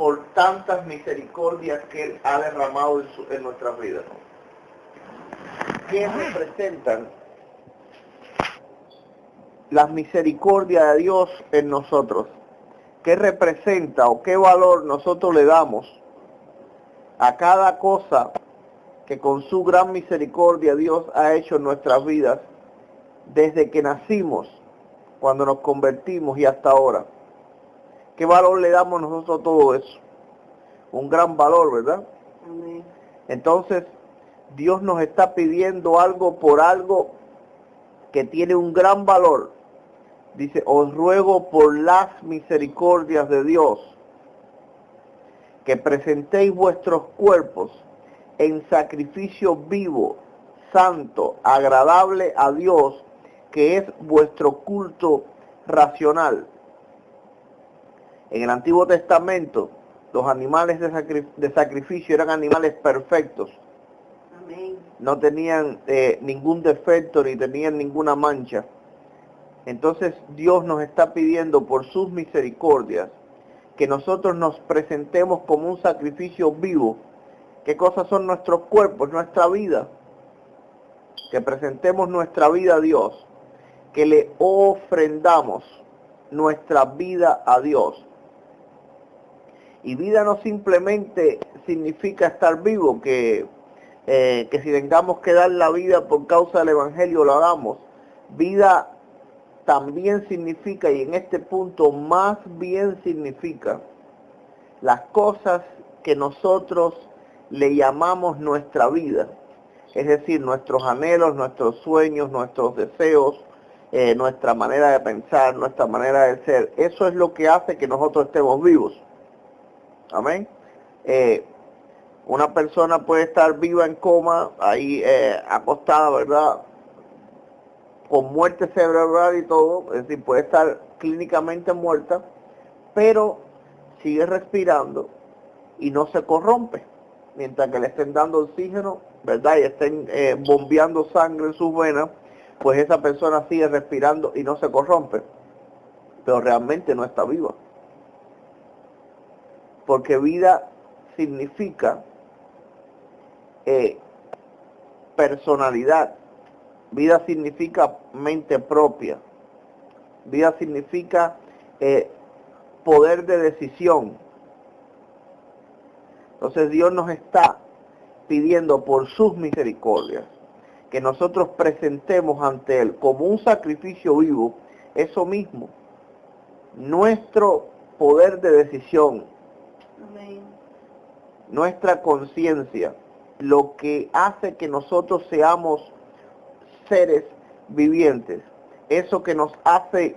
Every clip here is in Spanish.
por tantas misericordias que Él ha derramado en nuestras vidas. ¿Qué representan las misericordias de Dios en nosotros? ¿Qué representa o qué valor nosotros le damos a cada cosa que con su gran misericordia Dios ha hecho en nuestras vidas desde que nacimos, cuando nos convertimos y hasta ahora? ¿Qué valor le damos nosotros a todo eso? Un gran valor, ¿verdad? Amén. Entonces, Dios nos está pidiendo algo por algo que tiene un gran valor. Dice, os ruego por las misericordias de Dios que presentéis vuestros cuerpos en sacrificio vivo, santo, agradable a Dios, que es vuestro culto racional. En el Antiguo Testamento, los animales de sacrificio eran animales perfectos. Amén. No tenían ningún defecto ni tenían ninguna mancha. Entonces Dios nos está pidiendo por sus misericordias que nosotros nos presentemos como un sacrificio vivo. ¿Qué cosas son nuestros cuerpos, nuestra vida? Que presentemos nuestra vida a Dios, que le ofrendamos nuestra vida a Dios. Y vida no simplemente significa estar vivo, que si tengamos que dar la vida por causa del Evangelio lo hagamos. Vida también significa, y en este punto más bien significa, las cosas que nosotros le llamamos nuestra vida. Es decir, nuestros anhelos, nuestros sueños, nuestros deseos, nuestra manera de pensar, nuestra manera de ser. Eso es lo que hace que nosotros estemos vivos. Amén. Una persona puede estar viva en coma, ahí acostada, ¿verdad?, con muerte cerebral y todo, es decir, puede estar clínicamente muerta, pero sigue respirando y no se corrompe, mientras que le estén dando oxígeno, ¿verdad?, y estén bombeando sangre en sus venas, pues esa persona sigue respirando y no se corrompe, pero realmente no está viva. Porque vida significa personalidad, vida significa mente propia, vida significa poder de decisión. Entonces Dios nos está pidiendo por sus misericordias que nosotros presentemos ante Él como un sacrificio vivo, eso mismo, nuestro poder de decisión. Amén. Nuestra conciencia, lo que hace que nosotros seamos seres vivientes, eso que nos hace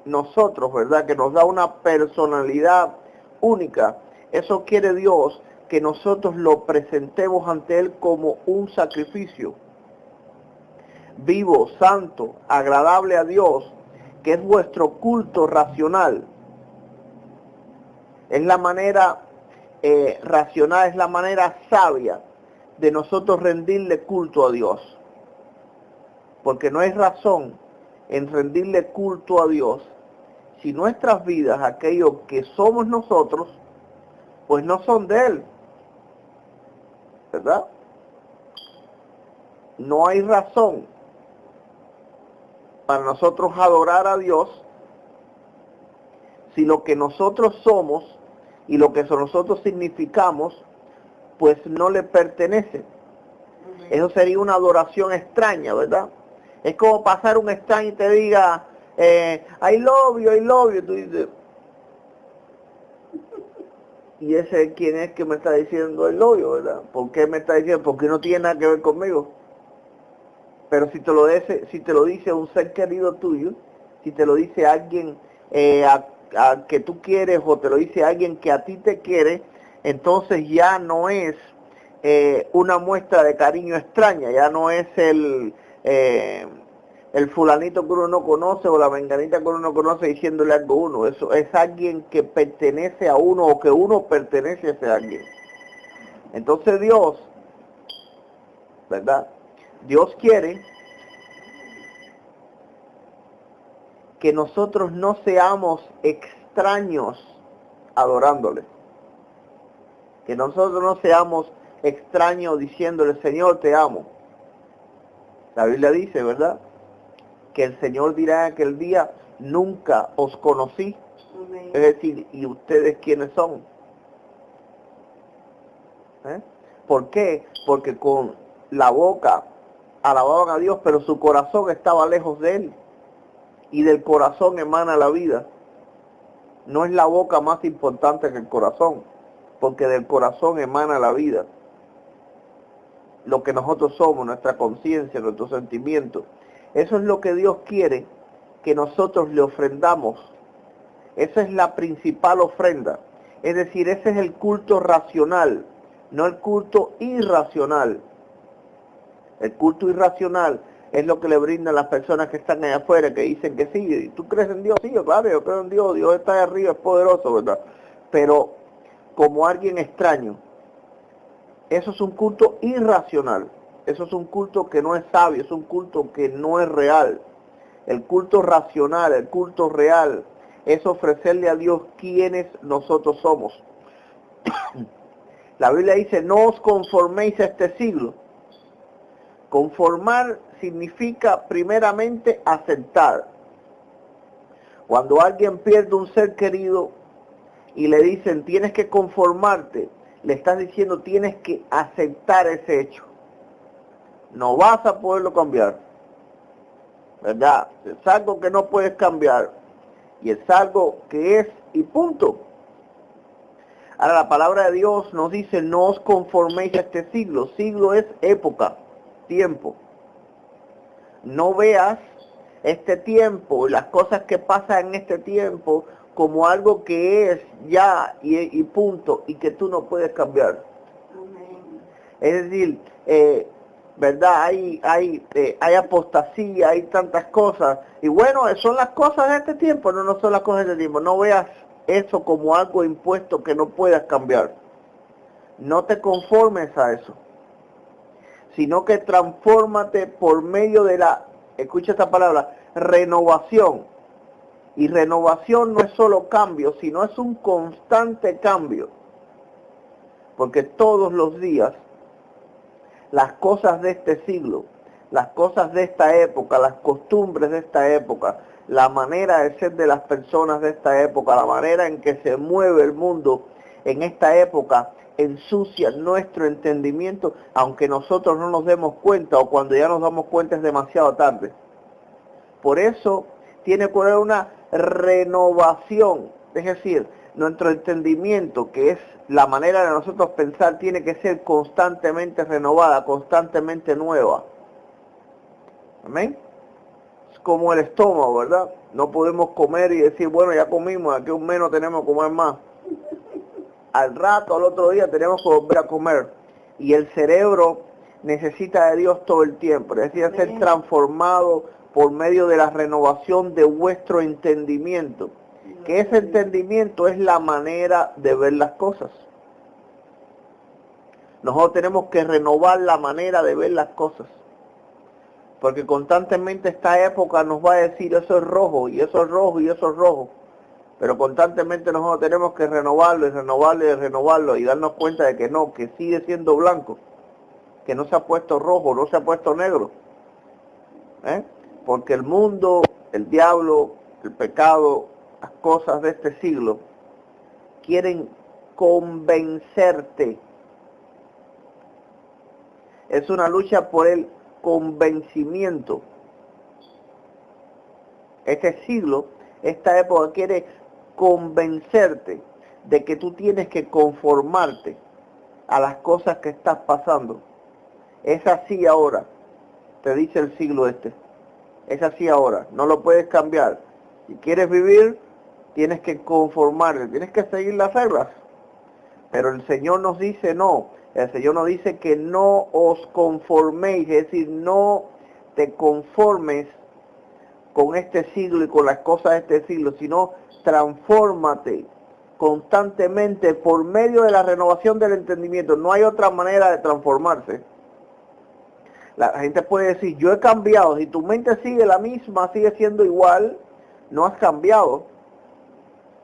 nosotros, ¿verdad?, que nos da una personalidad única, eso quiere Dios que nosotros lo presentemos ante Él como un sacrificio vivo, santo, agradable a Dios, que es vuestro culto racional. Es la manera racional, es la manera sabia de nosotros rendirle culto a Dios. Porque no hay razón en rendirle culto a Dios si nuestras vidas, aquello que somos nosotros, pues no son de Él, ¿verdad? No hay razón para nosotros adorar a Dios si lo que nosotros somos y lo que nosotros significamos, pues no le pertenece. Eso sería una adoración extraña, ¿verdad? Es como pasar un extraño y te diga, I love you, tú dices, y ese quién es que me está diciendo I love you, ¿verdad? ¿Por qué me está diciendo? Porque no tiene nada que ver conmigo. Pero si te lo dice un ser querido tuyo, si te lo dice alguien a que tú quieres, o te lo dice alguien que a ti te quiere, entonces ya no es una muestra de cariño extraña, ya no es el fulanito que uno no conoce o la menganita que uno no conoce diciéndole algo a uno. Eso es alguien que pertenece a uno o que uno pertenece a ese alguien. Entonces Dios, ¿verdad?, Dios quiere que nosotros no seamos extraños adorándole. Que nosotros no seamos extraños diciéndole, Señor, te amo. La Biblia dice, ¿verdad? Que el Señor dirá en aquel día, nunca os conocí. Amén. Es decir, ¿y ustedes quiénes son? ¿Eh? ¿Por qué? Porque con la boca alababan a Dios, pero su corazón estaba lejos de Él. Y del corazón emana la vida. No es la boca más importante que el corazón, porque del corazón emana la vida. Lo que nosotros somos, nuestra conciencia, nuestros sentimientos. Eso es lo que Dios quiere que nosotros le ofrendamos. Esa es la principal ofrenda. Es decir, ese es el culto racional, no el culto irracional. El culto irracional es lo que le brindan las personas que están allá afuera, que dicen que sí. ¿Tú crees en Dios? Sí, claro, yo creo en Dios. Dios está ahí arriba, es poderoso, ¿verdad? Pero como alguien extraño. Eso es un culto irracional. Eso es un culto que no es sabio, es un culto que no es real. El culto racional, el culto real, es ofrecerle a Dios quienes nosotros somos. La Biblia dice, no os conforméis a este siglo. Conformar significa primeramente aceptar. Cuando alguien pierde un ser querido y le dicen, tienes que conformarte, le estás diciendo, tienes que aceptar ese hecho. No vas a poderlo cambiar, ¿verdad? Es algo que no puedes cambiar y es algo que es y punto. Ahora la palabra de Dios nos dice, no os conforméis a este siglo. Siglo es época, tiempo. No veas este tiempo y las cosas que pasan en este tiempo como algo que es ya y punto, y que tú no puedes cambiar. Amén. Es decir, ¿verdad? Hay apostasía, hay tantas cosas. Y bueno, son las cosas de este tiempo. No, no son las cosas de este tiempo. No veas eso como algo impuesto que no puedas cambiar. No te conformes a eso. Sino que transfórmate por medio de la, escucha esta palabra, renovación. Y renovación no es solo cambio, sino es un constante cambio. Porque todos los días, las cosas de este siglo, las cosas de esta época, las costumbres de esta época, la manera de ser de las personas de esta época, la manera en que se mueve el mundo en esta época, ensucia nuestro entendimiento, aunque nosotros no nos demos cuenta, o cuando ya nos damos cuenta es demasiado tarde. Por eso tiene que haber una renovación, es decir, nuestro entendimiento, que es la manera de nosotros pensar, tiene que ser constantemente renovada, constantemente nueva. Amén. Es como el estómago, ¿verdad? No podemos comer y decir, bueno, ya comimos, aquí un mes no tenemos que comer más. Al rato, al otro día tenemos que volver a comer. Y el cerebro necesita de Dios todo el tiempo, necesita ser transformado por medio de la renovación de vuestro entendimiento. Que ese entendimiento es la manera de ver las cosas. Nosotros tenemos que renovar la manera de ver las cosas. Porque constantemente esta época nos va a decir, eso es rojo, y eso es rojo, y eso es rojo. Pero constantemente nosotros tenemos que renovarlo, y renovarlo, y renovarlo, y darnos cuenta de que no, que sigue siendo blanco. Que no se ha puesto rojo, no se ha puesto negro. Porque el mundo, el diablo, el pecado, las cosas de este siglo, quieren convencerte. Es una lucha por el convencimiento. Este siglo, esta época quiere convencerte de que tú tienes que conformarte a las cosas que estás pasando. Es así ahora, te dice el siglo este. Es así ahora, no lo puedes cambiar. Si quieres vivir, tienes que conformarte, tienes que seguir las reglas. Pero el Señor nos dice no. El Señor nos dice que no os conforméis, es decir, no te conformes con este siglo y con las cosas de este siglo, sino transfórmate constantemente por medio de la renovación del entendimiento. No hay otra manera de transformarse. La gente puede decir, yo he cambiado. Si tu mente sigue la misma, sigue siendo igual, no has cambiado.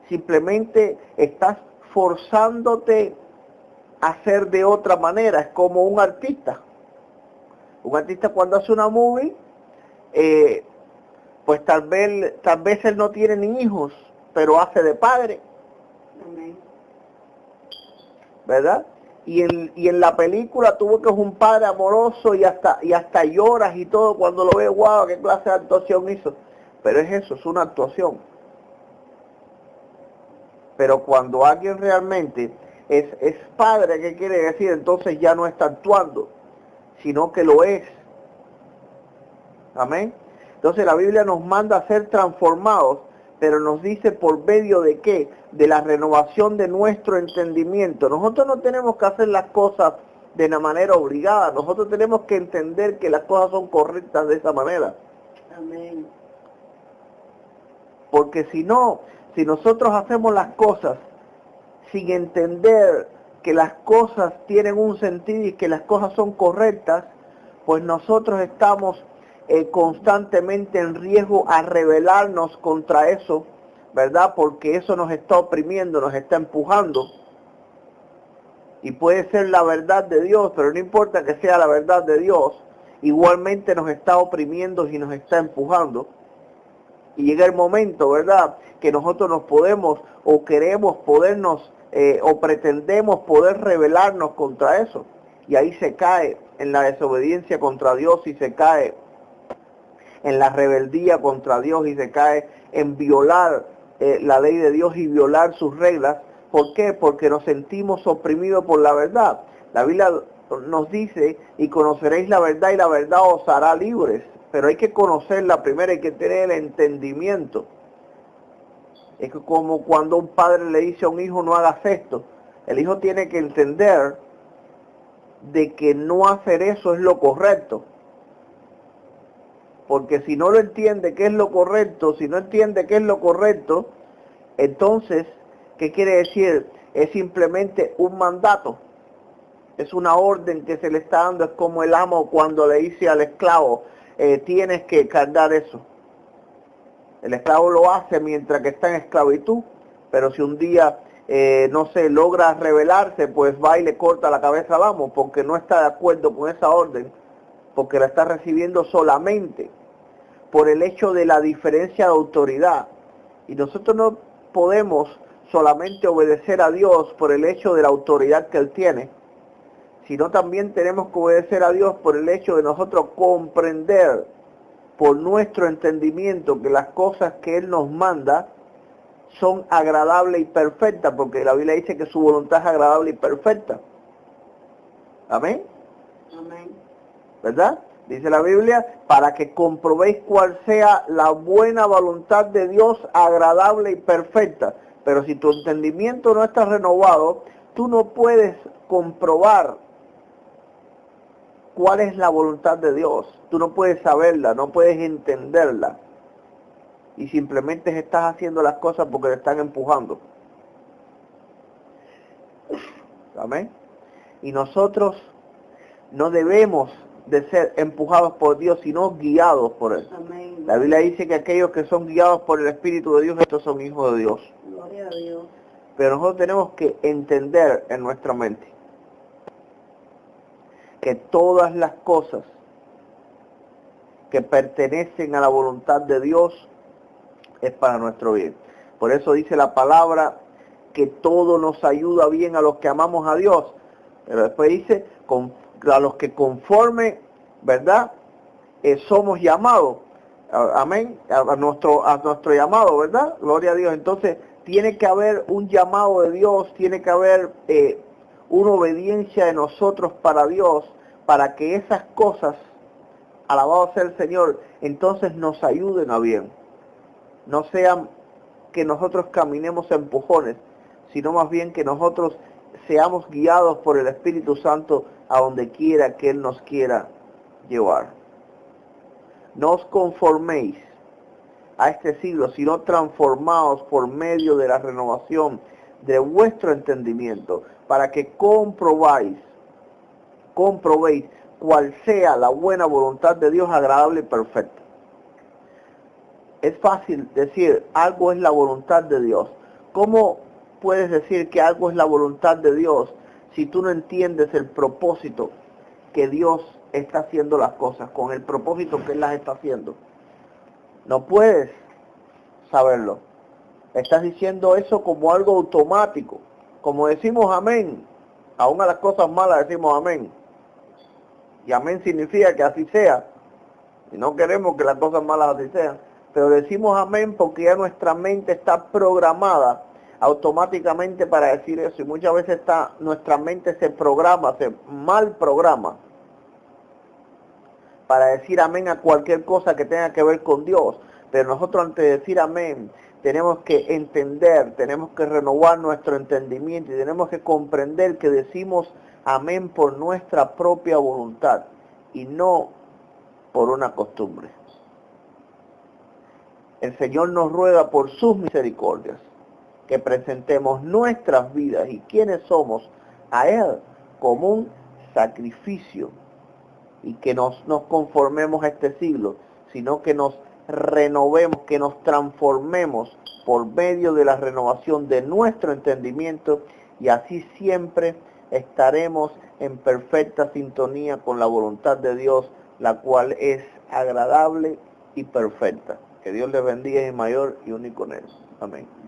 Simplemente estás forzándote hacer de otra manera. Es como un artista. Un artista cuando hace una movie, pues tal vez él no tiene ni hijos, pero hace de padre, Amén. ¿verdad? Y en la película tuvo que es un padre amoroso y hasta lloras y todo cuando lo ves, wow, qué clase de actuación hizo. Pero es eso, es una actuación. Pero cuando alguien realmente es padre, ¿qué quiere decir? Entonces ya no está actuando, sino que lo es. Amén. Entonces la Biblia nos manda a ser transformados, pero nos dice por medio de qué, de la renovación de nuestro entendimiento. Nosotros no tenemos que hacer las cosas de una manera obligada, nosotros tenemos que entender que las cosas son correctas de esa manera. Amén. Porque si no, si nosotros hacemos las cosas sin entender que las cosas tienen un sentido y que las cosas son correctas, pues nosotros estamos constantemente en riesgo a rebelarnos contra eso, ¿verdad? Porque eso nos está oprimiendo, nos está empujando. Y puede ser la verdad de Dios, pero no importa que sea la verdad de Dios, igualmente nos está oprimiendo y nos está empujando. Y llega el momento, ¿verdad?, que nosotros nos podemos o queremos podernos o pretendemos poder rebelarnos contra eso. Y ahí se cae en la desobediencia contra Dios y se cae en la rebeldía contra Dios y se cae en violar la ley de Dios y violar sus reglas. ¿Por qué? Porque nos sentimos oprimidos por la verdad. La Biblia nos dice, y conoceréis la verdad y la verdad os hará libres. Pero hay que conocerla primero, hay que tener el entendimiento. Es como cuando un padre le dice a un hijo, no hagas esto. El hijo tiene que entender de que no hacer eso es lo correcto. Porque si no lo entiende qué es lo correcto, si no entiende qué es lo correcto, entonces, ¿qué quiere decir? Es simplemente un mandato. Es una orden que se le está dando, es como el amo cuando le dice al esclavo, tienes que cargar eso. El esclavo lo hace mientras que está en esclavitud, pero si un día, no sé, logra rebelarse, pues va y le corta la cabeza al amo, porque no está de acuerdo con esa orden, porque la está recibiendo solamente por el hecho de la diferencia de autoridad. Y nosotros no podemos solamente obedecer a Dios por el hecho de la autoridad que Él tiene, sino también tenemos que obedecer a Dios por el hecho de nosotros comprender por nuestro entendimiento que las cosas que Él nos manda son agradables y perfectas, porque la Biblia dice que su voluntad es agradable y perfecta. Amén. Amén. ¿Verdad? Dice la Biblia, para que comprobéis cuál sea la buena voluntad de Dios, agradable y perfecta. Pero si tu entendimiento no está renovado, tú no puedes comprobar cuál es la voluntad de Dios. Tú no puedes saberla, no puedes entenderla. Y simplemente estás haciendo las cosas porque te están empujando. Amén. Y nosotros no debemos de ser empujados por Dios, sino guiados por Él. Amén. La Biblia dice que aquellos que son guiados por el Espíritu de Dios, estos son hijos de Dios. Gloria a Dios. Pero nosotros tenemos que entender en nuestra mente que todas las cosas que pertenecen a la voluntad de Dios es para nuestro bien. Por eso dice la palabra que todo nos ayuda bien a los que amamos a Dios. Pero después dice, a los que conforme, ¿verdad? Somos llamados. Amén. A nuestro llamado, ¿verdad? Gloria a Dios. Entonces, tiene que haber un llamado de Dios, tiene que haber una obediencia de nosotros para Dios, para que esas cosas, alabado sea el Señor, entonces nos ayuden a bien. No sean que nosotros caminemos a empujones, sino más bien que nosotros seamos guiados por el Espíritu Santo a donde quiera que Él nos quiera llevar. No os conforméis a este siglo, sino transformaos por medio de la renovación de vuestro entendimiento, para que comprobéis cuál sea la buena voluntad de Dios, agradable y perfecta. Es fácil decir, algo es la voluntad de Dios. ¿Cómo puedes decir que algo es la voluntad de Dios si tú no entiendes el propósito que Dios está haciendo las cosas, con el propósito que Él las está haciendo. No puedes saberlo. Estás diciendo eso como algo automático. Como decimos amén, aún a las cosas malas decimos amén. Y amén significa que así sea. Y no queremos que las cosas malas así sean. Pero decimos amén porque ya nuestra mente está programada automáticamente para decir eso. Y muchas veces nuestra mente se programa, se mal programa para decir amén a cualquier cosa que tenga que ver con Dios. Pero nosotros antes de decir amén, tenemos que entender, tenemos que renovar nuestro entendimiento y tenemos que comprender que decimos amén por nuestra propia voluntad y no por una costumbre. El Señor nos ruega por sus misericordias que presentemos nuestras vidas y quienes somos a Él como un sacrificio y que nos conformemos a este siglo, sino que nos renovemos, que nos transformemos por medio de la renovación de nuestro entendimiento y así siempre estaremos en perfecta sintonía con la voluntad de Dios, la cual es agradable y perfecta. Que Dios les bendiga en mayor y único en Él. Amén.